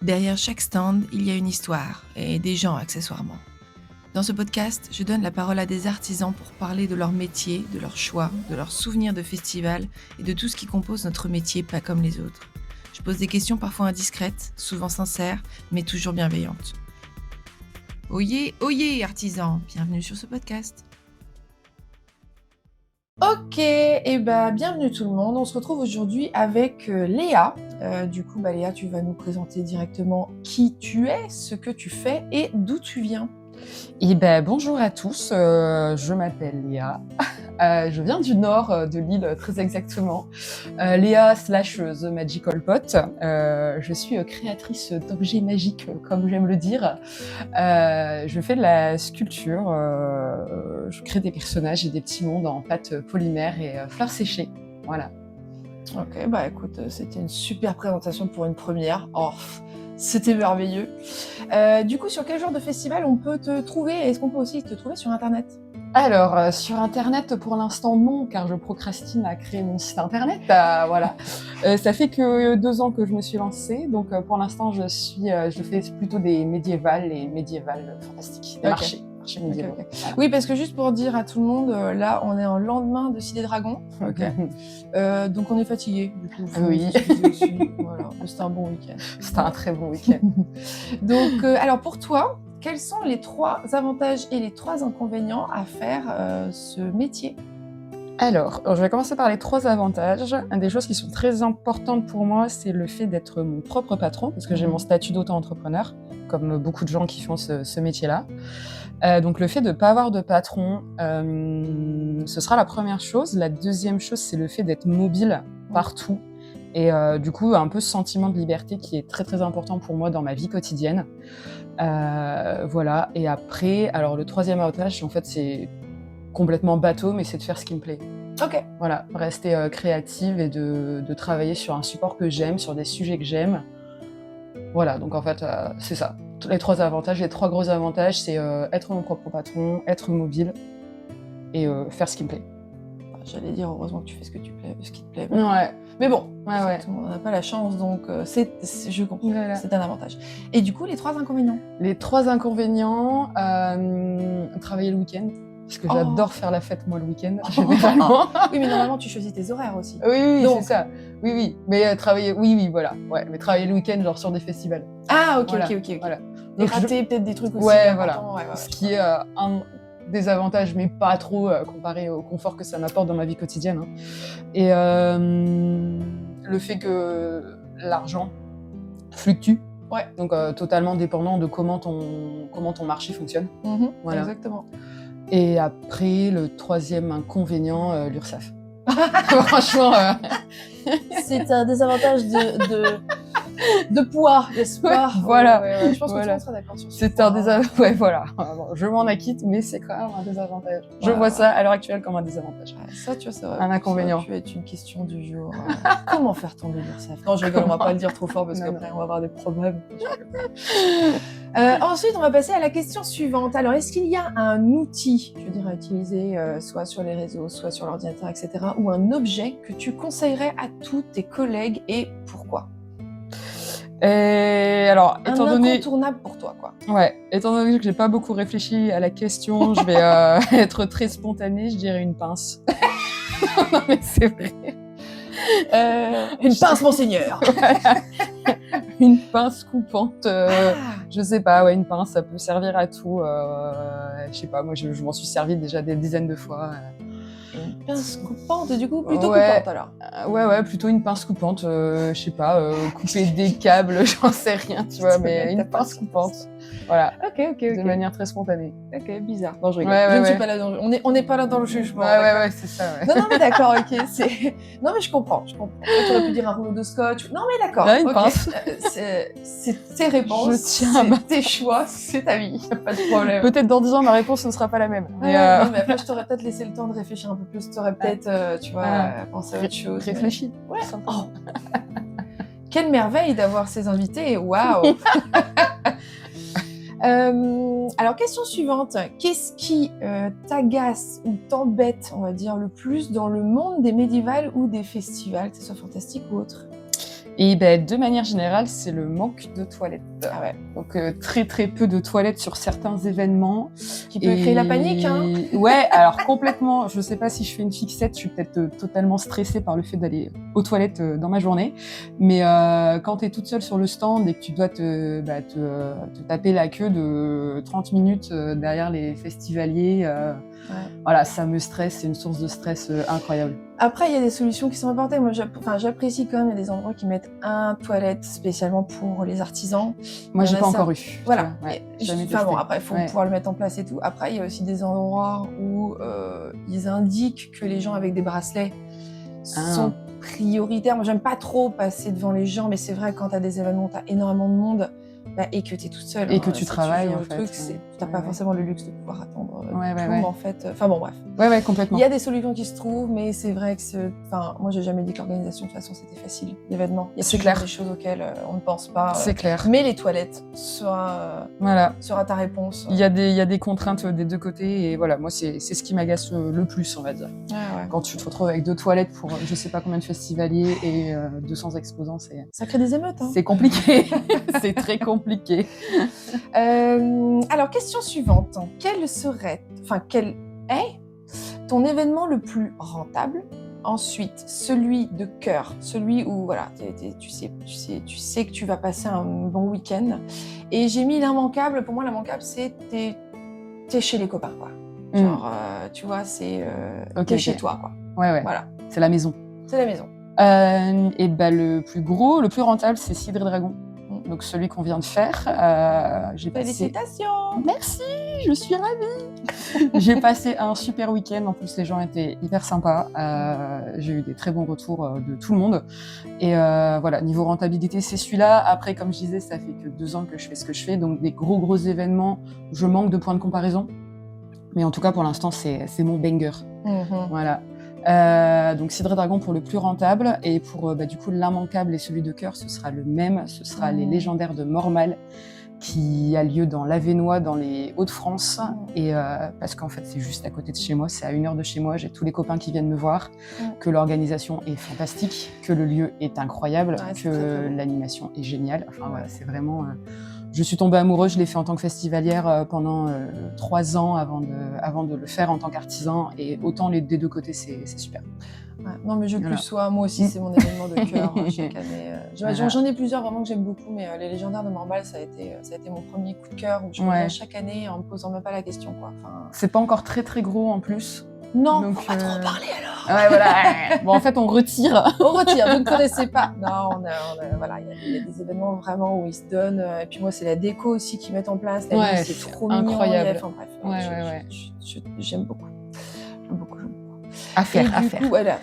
Derrière chaque stand, il y a une histoire et des gens accessoirement. Dans ce podcast, je donne la parole à des artisans pour parler de leur métier, de leurs choix, de leurs souvenirs de festival et de tout ce qui compose notre métier pas comme les autres. Je pose des questions parfois indiscrètes, souvent sincères, mais toujours bienveillantes. Oyez, oyez, artisans, bienvenue sur ce podcast. Ok, bienvenue tout le monde. On se retrouve aujourd'hui avec Léa. Léa, tu vas nous présenter directement qui tu es, ce que tu fais et d'où tu viens. Bonjour à tous, je m'appelle Léa. Je viens du nord de l'île, très exactement. Léa / The Magical Pot. Je suis créatrice d'objets magiques, comme j'aime le dire. Je fais de la sculpture, je crée des personnages et des petits mondes en pâte polymère et fleurs séchées. Voilà. Ok, écoute, c'était une super présentation pour une première. C'était merveilleux. Sur quel genre de festival on peut te trouver? Est-ce qu'on peut aussi te trouver sur Internet? Alors, sur Internet, pour l'instant, non, car je procrastine à créer mon site Internet. Voilà. Ça fait que 2 ans que je me suis lancée, donc pour l'instant, je fais plutôt des médiévales et médiévales fantastiques, des marchés médiévaux. Okay. Voilà. Oui, parce que juste pour dire à tout le monde, là, on est en lendemain de Ciné Dragon. Donc on est fatigué, du coup. Oui. Voilà, c'était un bon week-end. C'était un très bon week-end. Donc, alors pour toi, quels sont les 3 avantages et les 3 inconvénients à faire ce métier? Alors, je vais commencer par les 3 avantages. Une des choses qui sont très importantes pour moi, c'est le fait d'être mon propre patron, parce que j'ai mon statut d'auto-entrepreneur, comme beaucoup de gens qui font ce métier-là. Donc le fait de ne pas avoir de patron, ce sera la première chose. La deuxième chose, c'est le fait d'être mobile partout. Et du coup, un peu ce sentiment de liberté qui est très très important pour moi dans ma vie quotidienne. Voilà. Et après, alors le 3e avantage, en fait, c'est complètement bateau, mais c'est de faire ce qui me plaît. Ok. Voilà, rester créative et de travailler sur un support que j'aime, sur des sujets que j'aime. Voilà, donc en fait, c'est ça. Les 3 avantages, les 3 gros avantages, c'est être mon propre patron, être mobile et faire ce qui me plaît. J'allais dire, heureusement que tu fais ce qui te plaît. Ouais. Mais bon, ouais. On n'a pas la chance, donc je comprends, voilà. C'est un avantage. Et du coup, les 3 inconvénients? Les 3 inconvénients, travailler le week-end, parce que j'adore faire la fête, moi, le week-end, généralement. Oui, mais normalement, tu choisis tes horaires aussi. Oui, donc... c'est ça. Oui. Mais travailler, voilà. Ouais, mais travailler le week-end, genre sur des festivals. Ah, ok. Voilà. Et rater peut-être des trucs aussi. Ouais, voilà. Ce qui est un des avantages, mais pas trop comparé au confort que ça m'apporte dans ma vie quotidienne. Hein. Et le fait que l'argent fluctue. Ouais. Donc totalement dépendant de comment ton marché fonctionne. Voilà. Exactement. Et après, le 3e inconvénient, l'URSSAF. Franchement, c'est un désavantage de poids, d'espoir. Voilà. Ouais. Je pense que tout le monde sera d'accord sur ça. C'est un désavantage. Ouais, voilà. Bon, je m'en acquitte, mais c'est quand même un désavantage. Je vois ça à l'heure actuelle comme un désavantage. Ça, tu vois, c'est vrai. Un inconvénient. Ça peut être une question du jour. Comment faire tomber l'URSSAF? Non, je rigole, on va pas le dire trop fort parce qu'après, on va avoir des problèmes. Ensuite, on va passer à la question suivante. Alors, est-ce qu'il y a un outil, à utiliser soit sur les réseaux, soit sur l'ordinateur, etc., ou un objet que tu conseillerais à tous tes collègues et pourquoi? Alors, incontournable pour toi, quoi. Ouais, étant donné que j'ai pas beaucoup réfléchi à la question, je vais être très spontanée, je dirais une pince. Non, mais c'est vrai. Une pince, monseigneur. Une pince coupante, je sais pas, une pince, ça peut servir à tout. Je sais pas, moi je m'en suis servie déjà des dizaines de fois. Une pince coupante, du coup, plutôt coupante alors. Ouais, plutôt une pince coupante, je sais pas, couper des câbles, j'en sais rien, tu vois, mais une pince coupante. Voilà. Ok. De manière très spontanée. Ok, bizarre. Non, je rigole. Ouais, je ne suis pas là on n'est pas là dans le jugement. Ouais, c'est ça. Ouais. Non, mais d'accord, ok. Non, mais je comprends. Tu aurais pu dire un rouleau de scotch. Non, mais d'accord. Là, une pince. C'est tes réponses. Je tiens c'est tes choix, c'est ta vie. Pas de problème. Peut-être dans 10 ans, ma réponse ne sera pas la même. Mais après, je t'aurais peut-être laissé le temps de réfléchir un peu plus. Tu aurais peut-être, pensé à autre chose. Réfléchi. Ouais. Quelle merveille d'avoir ces invités. Waouh. Alors, question suivante. Qu'est-ce qui t'agace ou t'embête, on va dire, le plus dans le monde des médiévals ou des festivals, que ce soit fantastique ou autre? Et ben, de manière générale, c'est le manque de toilettes. Ah ouais. Donc très très peu de toilettes sur certains événements. Qui peut créer la panique, hein. Ouais, alors complètement. Je sais pas si je fais une fixette, je suis peut-être totalement stressée par le fait d'aller aux toilettes dans ma journée. Mais quand tu es toute seule sur le stand et que tu dois te taper la queue de 30 minutes derrière les festivaliers, voilà, ça me stresse, c'est une source de stress incroyable. Après, il y a des solutions qui sont apportées. Moi, j'apprécie quand même, il y a des endroits qui mettent un toilette spécialement pour les artisans. Moi, j'ai pas encore eu. Voilà. Jamais Enfin bon, testé. après, il faut pouvoir le mettre en place et tout. Après, il y a aussi des endroits où ils indiquent que les gens avec des bracelets sont prioritaires. Moi, j'aime pas trop passer devant les gens, mais c'est vrai, quand t'as des événements, t'as énormément de monde. Et que tu es toute seule. Et que tu travailles, en fait. Tu n'as pas forcément le luxe de pouvoir attendre tout le monde, en fait. Enfin bon, bref. Ouais, complètement. Il y a des solutions qui se trouvent, mais c'est vrai que moi, j'ai jamais dit que l'organisation, de toute façon, c'était facile, l'événement. Il y a toujours des choses auxquelles on ne pense pas. C'est clair. Mais les toilettes sera ta réponse. Il y a des contraintes des deux côtés, et voilà, moi, c'est ce qui m'agace le plus, on va dire. Quand tu te retrouves avec 2 toilettes pour je sais pas combien de festivaliers et 200 exposants, ça crée des émeutes, hein. C'est compliqué. C'est très compliqué. Alors, question suivante. Quel est ton événement le plus rentable? Ensuite, celui de cœur, celui où voilà, tu sais que tu vas passer un bon week-end. Et j'ai mis l'immanquable. Pour moi, l'immanquable, c'est t'es chez les copains, quoi. Genre, tu vois, c'est t'es chez toi, quoi. Ouais. Voilà. C'est la maison. C'est la maison. Et ben, le plus rentable, c'est Cidre et Dragon. Donc celui qu'on vient de faire. Félicitations. Merci, je suis ravie. J'ai passé un super week-end. En plus, les gens étaient hyper sympas. J'ai eu des très bons retours de tout le monde. Et voilà, niveau rentabilité, c'est celui-là. Après, comme je disais, ça fait que 2 ans que je fais ce que je fais. Donc des gros événements, je manque de points de comparaison. Mais en tout cas, pour l'instant, c'est mon banger. Voilà. Donc Cidre et Dragon pour le plus rentable, et pour du coup l'immanquable et celui de cœur, ce sera le même, ce sera les légendaires de Mormal, qui a lieu dans l'Avesnois, dans les Hauts-de-France, et parce qu'en fait c'est juste à côté de chez moi, c'est à 1 heure de chez moi, j'ai tous les copains qui viennent me voir, que l'organisation est fantastique, que le lieu est incroyable, que l'animation est géniale, enfin voilà, c'est vraiment... Je suis tombée amoureuse, je l'ai fait en tant que festivalière pendant 3 ans avant de le faire en tant qu'artisan, et autant des 2 côtés, c'est super. Ouais, non, mais je plus sois, moi aussi, c'est mon événement de cœur chaque année. J'en ai plusieurs vraiment que j'aime beaucoup, mais les légendaires de Mormal, ça a été mon premier coup de cœur, où je reviens chaque année en me posant même pas la question, quoi. Enfin... C'est pas encore très gros en plus. Non, donc, faut pas trop parler alors. Ouais, voilà. Bon, en fait, on retire. Vous ne connaissez pas. Non, voilà, il y a des événements vraiment où ils se donnent. Et puis moi, c'est la déco aussi qu'ils mettent en place. La nuit, c'est trop incroyable. Mignon. Enfin bref, j'aime beaucoup. À faire. Coup, voilà.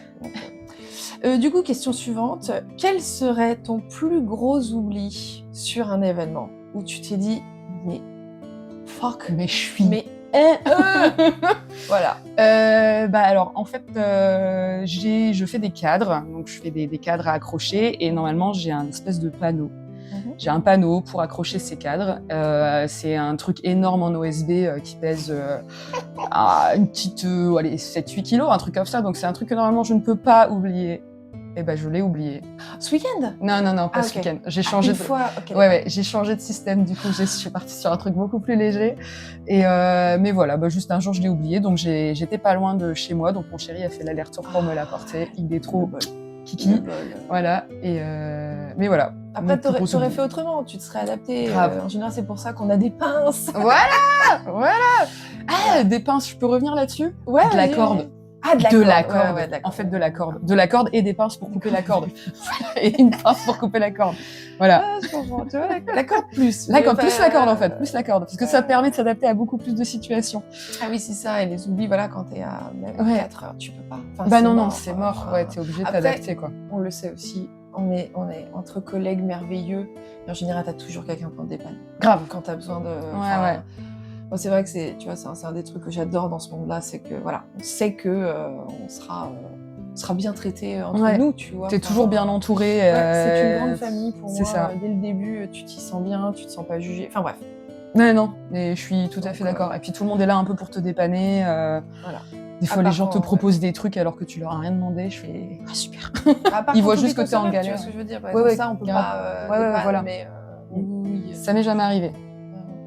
Du coup, question suivante. Quel serait ton plus gros oubli sur un événement où tu t'es dit, mais fuck, mais je suis... Voilà. Alors, en fait, je fais des cadres, donc je fais des cadres à accrocher, et normalement, j'ai un espèce de panneau. J'ai un panneau pour accrocher ces cadres. C'est un truc énorme en OSB qui pèse une petite 7-8 kilos, un truc comme ça. Donc c'est un truc que normalement je ne peux pas oublier. Et ben je l'ai oublié. Ce week-end? Non, pas ce week-end. J'ai changé j'ai changé de système. Du coup, je suis partie sur un truc beaucoup plus léger. Et mais voilà, juste un jour je l'ai oublié. Donc j'étais pas loin de chez moi. Donc mon chéri a fait l'aller-retour pour me l'apporter. Il est trop kiki. Voilà. Et mais voilà. Après, t'aurais fait autrement, tu te serais adapté. En général, c'est pour ça qu'on a des pinces. Voilà. Ah, des pinces, je peux revenir là-dessus? Ouais. De la corde. Ah, de la corde. En fait, de la corde. De la corde et des pinces pour couper la corde. Et une pince pour couper la corde. Voilà. Ah, je comprends. Tu vois, la corde plus. La corde, plus la corde en fait. Plus la corde. Parce que ça permet de s'adapter à beaucoup plus de situations. Ah oui, c'est ça. Et les oublis, voilà, quand t'es à même 4 heures, tu peux pas. Enfin, non, c'est mort. Ouais, t'es obligé de t'adapter, quoi. On le sait aussi. On est entre collègues merveilleux. Et en général, t'as toujours quelqu'un pour te dépanner. Grave. Quand t'as besoin de... Ouais. Moi, c'est vrai que c'est un des trucs que j'adore dans ce monde-là, c'est que voilà, on sait que on sera bien traité entre nous, tu vois. T'es toujours bien entouré. C'est une grande famille pour moi. Ça. Dès le début, tu t'y sens bien, tu te sens pas jugé. Enfin bref. Non, mais je suis tout à fait d'accord. Et puis tout le monde est là un peu pour te dépanner. Voilà. Des fois, les gens te Apparemment, proposent des trucs alors que tu leur as rien demandé. Je fais « Ah, super !» À part Ils voient pour tous juste les que t'es en consommables, tu galère. vois ce que je veux dire. Par Ouais, exemple, ouais, ça, on peut grave. pas Ouais, dépanner, voilà. mais Ça m'est jamais arrivé.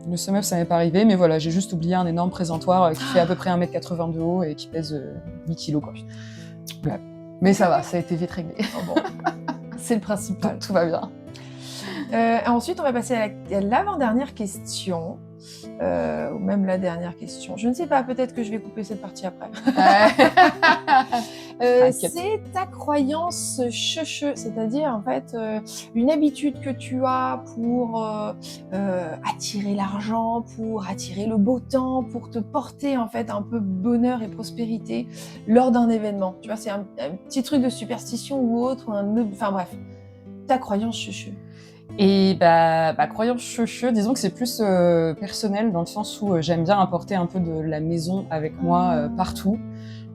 Le seum-up, ça m'est pas arrivé, mais voilà, j'ai juste oublié un énorme présentoir qui fait à peu près 1m80 de haut et qui pèse 8 kilos, quoi. Ouais. Mais ça va, ça a été vite réglé. Oh bon. C'est le principal. Tout va bien. Ensuite, on va passer à l'avant-dernière question. Ou même la dernière question. Je ne sais pas, peut-être que je vais couper cette partie après. C'est ta croyance cheucheux, c'est-à-dire en fait une habitude que tu as pour attirer l'argent, pour attirer le beau temps, pour te porter en fait un peu bonheur et prospérité lors d'un événement. Tu vois, c'est un petit truc de superstition ou autre, enfin bref, ta croyance cheucheux. Et croyance cheucheux, disons que c'est plus personnel dans le sens où j'aime bien apporter un peu de la maison avec moi partout.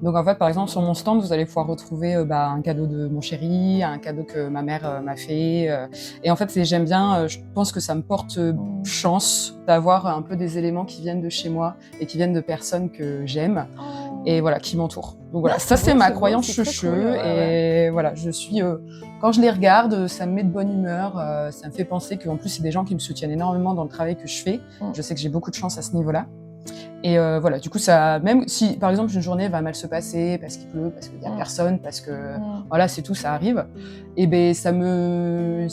Donc en fait, par exemple, sur mon stand, vous allez pouvoir retrouver un cadeau de mon chéri, un cadeau que ma mère m'a fait. Et en fait, j'aime bien, je pense que ça me porte chance d'avoir un peu des éléments qui viennent de chez moi et qui viennent de personnes que j'aime et voilà, qui m'entourent. Donc voilà, ça c'est ma croyance cheucheux. Et voilà, je suis... quand je les regarde, ça me met de bonne humeur, ça me fait penser qu'en plus, c'est des gens qui me soutiennent énormément dans le travail que je fais. Je sais que j'ai beaucoup de chance à ce niveau-là. Et voilà, du coup, ça, même si, par exemple, une journée va mal se passer, parce qu'il pleut, parce qu'il y a personne, parce que, voilà, c'est tout, ça arrive, et ben ça me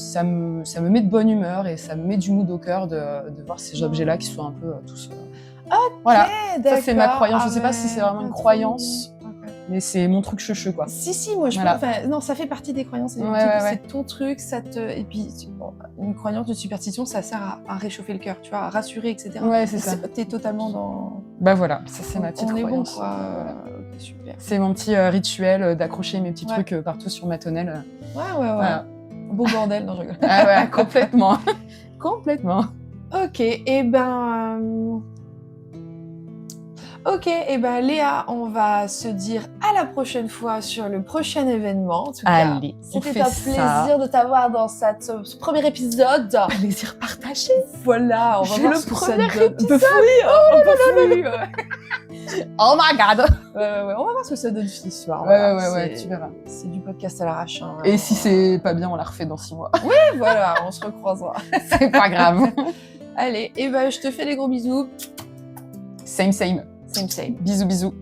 met de bonne humeur et ça me met du mood au cœur de voir ces objets-là qui sont un peu tous... voilà, ça c'est ma croyance. Je sais pas si c'est vraiment une croyance, mais c'est mon truc cheucheux, quoi. Si, moi je pense, non, ça fait partie des croyances, c'est ton truc, et puis bon, une croyance de superstition, ça sert à réchauffer le cœur, tu vois, à rassurer, etc. Ouais, c'est ça. T'es totalement dans... Bah voilà, ça c'est ma petite croyance. On est bon, quoi. Okay, super. C'est mon petit rituel d'accrocher mes petits trucs partout sur ma tonnelle. Ouais. Voilà. Beau bordel, non, je rigole. Ah ouais, complètement. Complètement. Ok, et Léa, on va se dire à la prochaine fois sur le prochain événement. En tout cas, allez, c'était un plaisir de t'avoir dans ce premier épisode. Plaisir partagé. Voilà, on va voir ce que ça donne. Épisode. On peut fouiller. Oh my god. On va voir ce que ça donne cette histoire. Ouais, tu verras. C'est du podcast à l'arrache. Hein, et si c'est pas bien, on la refait dans 6 mois. Oui, voilà, on se recroisera. C'est pas grave. Allez, je te fais des gros bisous. Same. Same. Bisous.